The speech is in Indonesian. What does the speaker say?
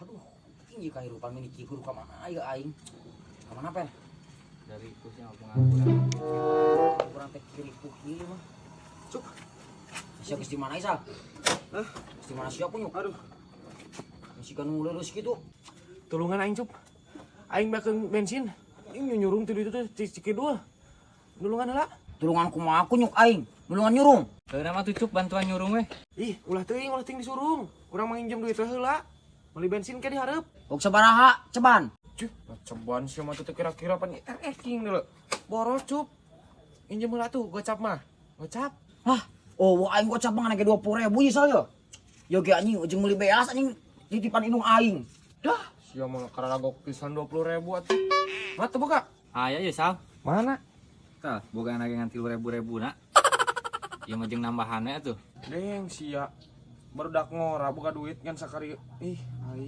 Aduh, tinggi kehidupan ini kikur ka mana aing aing. Ka mana pen? Dari itu sih pengangguran. Kurang teh kiri kieu mah. Cuk. Siap di mana Isa? Hah? Di mana siapa nyuk? Aduh, Masih kan lurus gitu. tulungan aing cup. Aing bakeun bensin. Aing nyurung teh itu teh kedua. Nulungan heula. Tulungan kumaha aku nyuk aing. Mulungan nyurung. Nama tuh Cup bantuan nyurung weh. Ih, ulah ting disurung. Urang manginjem duit teh heula. Beli bensin ke dihareup. Kok sabaraha ceban? Cuh, ceban sih mah teh kira-kira pan king deuleu. Boros cup. Injem heula tuh gocap mah. Gocap. Hah? Oh, aing gocap mah nake 20.000 ieu saya. Yo ge anjing ujung meuli beas anjing titipan indung aing. Dah, sia mah karena gok pisan 20.000 atuh. Mata buka. Aya ya Sal. Mana? Tah, boga nage ngan 3.000 na. Ya mah jeung nambahannya tuh. Deng sia. Barudak ngora buka duit kan sakari. Ih, ai.